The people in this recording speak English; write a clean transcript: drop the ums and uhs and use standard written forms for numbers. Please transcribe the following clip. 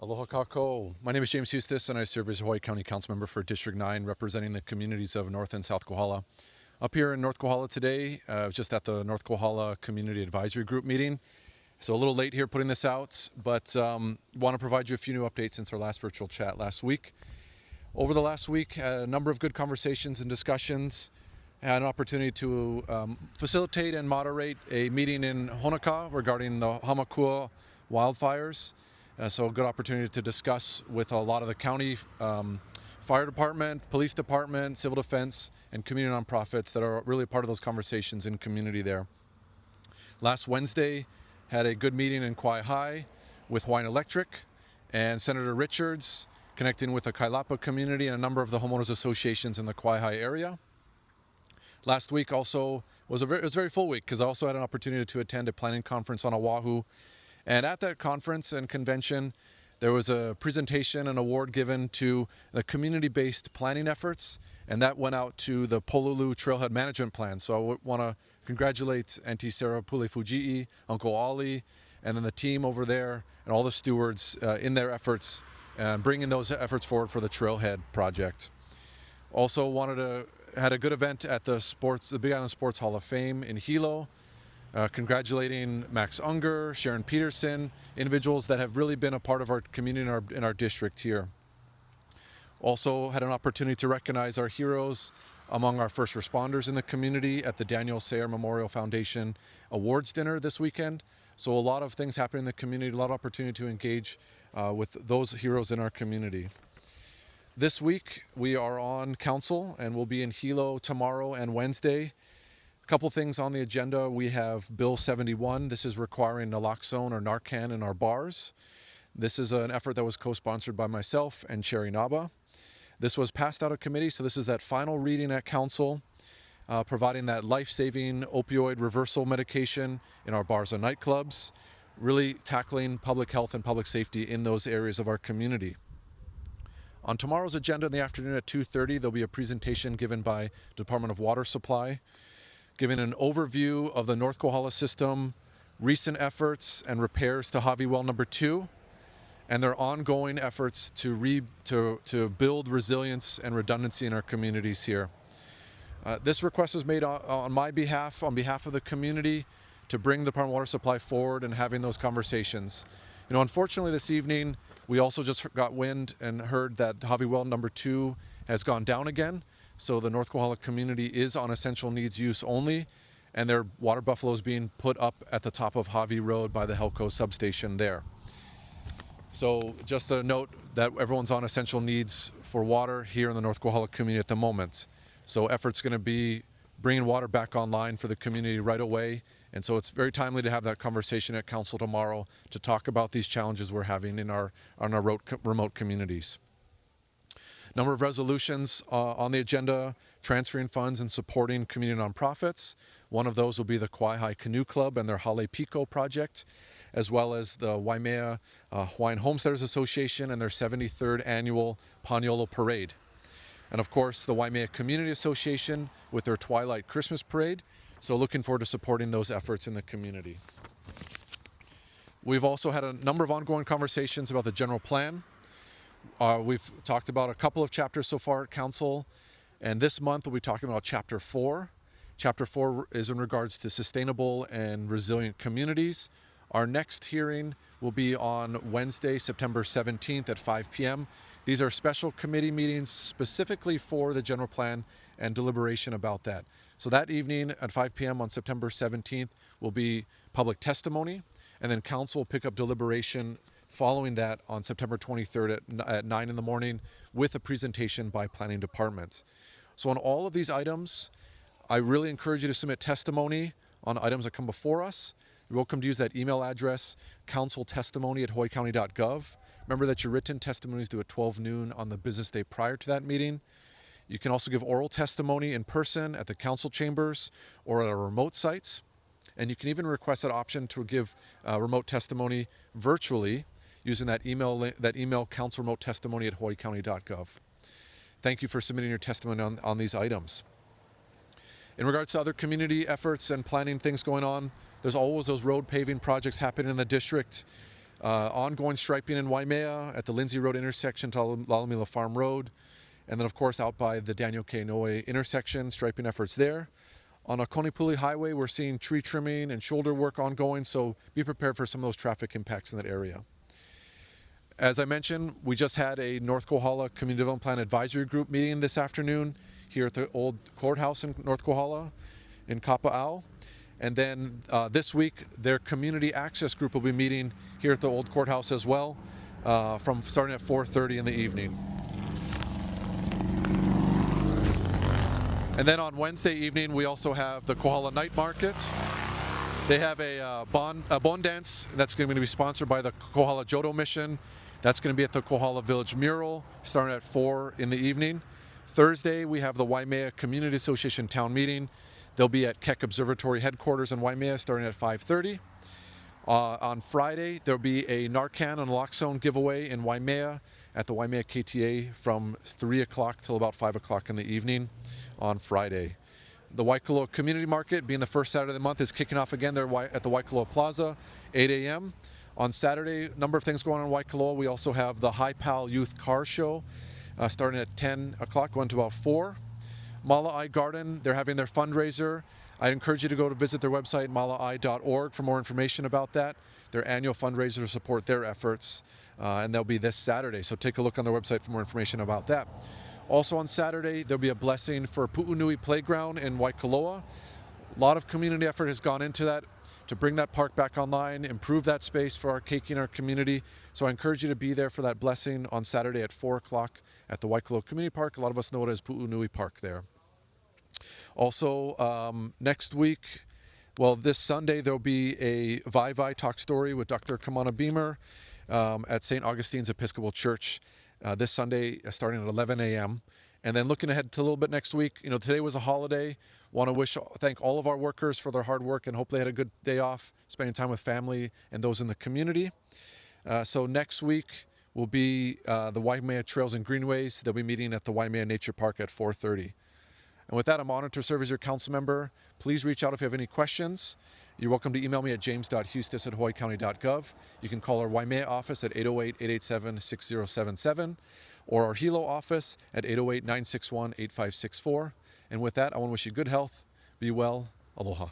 Aloha kako. My name is James Hustace and I serve as Hawaii County Council Member for District 9, representing the communities of North and South Kohala. Up here in North Kohala today, just at the North Kohala Community Advisory Group meeting. So a little late here putting this out, but want to provide you a few new updates since our last virtual chat last week. Over the last week, a number of good conversations and discussions. Had an opportunity to facilitate and moderate a meeting in Honoka regarding the Hamakua wildfires. So a good opportunity to discuss with a lot of the county fire department, police department, civil defense, and community nonprofits that are really part of those conversations in community there. Last Wednesday, had a good meeting in Kauai High with Hawaiian Electric and Senator Richards, connecting with the Kailapa community and a number of the homeowners associations in the Kauai High area. Last week also was a very full week because I also had an opportunity to attend a planning conference on Oahu. And at that conference and convention, there was a presentation and award given to the community-based planning efforts, and that went out to the Pololu Trailhead Management Plan. So I want to congratulate Auntie Sarah Pule-Fujii, Uncle Ollie, and then the team over there and all the stewards in their efforts, bringing those efforts forward for the Trailhead project. Also had a good event at the Big Island Sports Hall of Fame in Hilo, congratulating Max Unger, Sharon Peterson, individuals that have really been a part of our community in our district here. Also had an opportunity to recognize our heroes among our first responders in the community at the Daniel Sayer Memorial Foundation Awards Dinner this weekend. So a lot of things happening in the community, a lot of opportunity to engage with those heroes in our community. This week we are on council and we'll be in Hilo tomorrow and Wednesday. A couple things on the agenda. We have Bill 71. This is requiring naloxone or Narcan in our bars. This is an effort that was co-sponsored by myself and Sherry Naba. This was passed out of committee, so this is that final reading at council, providing that life-saving opioid reversal medication in our bars and nightclubs, really tackling public health and public safety in those areas of our community. On tomorrow's agenda in the afternoon at 2:30, there'll be a presentation given by Department of Water Supply, giving an overview of the North Kohala system, recent efforts and repairs to Hawi Well number 2, and their ongoing efforts to build resilience and redundancy in our communities here. This request was made on my behalf, on behalf of the community, to bring the Department of Water Supply forward and having those conversations. You know, unfortunately this evening, we also just got wind and heard that Hawi Well number 2 has gone down again. So the North Kohala community is on essential needs use only, and their water buffalo is being put up at the top of Hawi Road by the Helco substation there. So just a note that everyone's on essential needs for water here in the North Kohala community at the moment. So efforts going to be bringing water back online for the community right away. And so it's very timely to have that conversation at council tomorrow to talk about these challenges we're having in our remote communities. Number of resolutions on the agenda, transferring funds and supporting community nonprofits. One of those will be the Kauai High Canoe Club and their Hale Piko project, as well as the Waimea Hawaiian Homesteaders Association and their 73rd annual Paniolo Parade. And of course, the Waimea Community Association with their Twilight Christmas Parade. So looking forward to supporting those efforts in the community. We've also had a number of ongoing conversations about the general plan. We've talked about a couple of chapters so far at council, and this month we'll be talking about chapter 4. Chapter 4 is in regards to sustainable and resilient communities. Our next hearing will be on Wednesday, September 17th at 5 p.m. These are special committee meetings specifically for the general plan and deliberation about that. So that evening at 5 p.m. on September 17th will be public testimony, and then council will pick up deliberation following that on September 23rd at 9 in the morning with a presentation by planning department. So on all of these items, I really encourage you to submit testimony on items that come before us. You're welcome to use that email address, counciltestimony@hawaiicounty.gov. Remember that your written testimony is due at 12 noon on the business day prior to that meeting. You can also give oral testimony in person at the council chambers or at our remote sites. And you can even request that option to give remote testimony virtually using that email councilremotetestimony@hawaiicounty.gov. Thank you for submitting your testimony on these items. In regards to other community efforts and planning things going on, there's always those road paving projects happening in the district. Ongoing striping in Waimea at the Lindsay Road intersection to Lalamila Farm Road. And then, of course, out by the Daniel K. Noe intersection, striping efforts there. On Akonipuli Highway, we're seeing tree trimming and shoulder work ongoing, so be prepared for some of those traffic impacts in that area. As I mentioned, we just had a North Kohala Community Development Plan Advisory Group meeting this afternoon here at the old courthouse in North Kohala in Kapa'au. And then this week, their Community Access Group will be meeting here at the old courthouse as well, from starting at 4:30 in the evening. And then on Wednesday evening, we also have the Kohala Night Market. They have a bon dance that's going to be sponsored by the Kohala Jodo Mission. That's going to be at the Kohala Village Mural, starting at 4 in the evening. Thursday, we have the Waimea Community Association Town Meeting. They'll be at Keck Observatory headquarters in Waimea, starting at 5:30. On Friday, there'll be a Narcan and naloxone giveaway in Waimea at the Waimea KTA from 3 o'clock till about 5 o'clock in the evening on Friday. The Waikoloa Community Market, being the first Saturday of the month, is kicking off again there at the Waikoloa Plaza, 8 a.m. On Saturday, a number of things going on in Waikoloa. We also have the High Pal Youth Car Show starting at 10 o'clock, going to about 4. Mala'ai Garden, they're having their fundraiser. I'd encourage you to go to visit their website, mala'ai.org, for more information about that. Their annual fundraiser to support their efforts, and they'll be this Saturday. So take a look on their website for more information about that. Also on Saturday, there'll be a blessing for Pu'unui Playground in Waikoloa. A lot of community effort has gone into that to bring that park back online, improve that space for our keiki in our community. So I encourage you to be there for that blessing on Saturday at 4 o'clock at the Waikoloa Community Park. A lot of us know it as Pu'unui Park there. Also, next week, well, this Sunday, there'll be a Vai Talk Story with Dr. Kamana Beamer at St. Augustine's Episcopal Church this Sunday, starting at 11 a.m. And then looking ahead to a little bit next week, today was a holiday. Want to thank all of our workers for their hard work and hope they had a good day off, spending time with family and those in the community. So next week will be the Waimea Trails and Greenways. They'll be meeting at the Waimea Nature Park at 4:30. And with that, I'm honored to serve as your council member. Please reach out if you have any questions. You're welcome to email me at james.hustace@hawaiicounty.gov. You can call our Waimea office at 808-887-6077 or our Hilo office at 808-961-8564. And with that, I want to wish you good health, be well, aloha.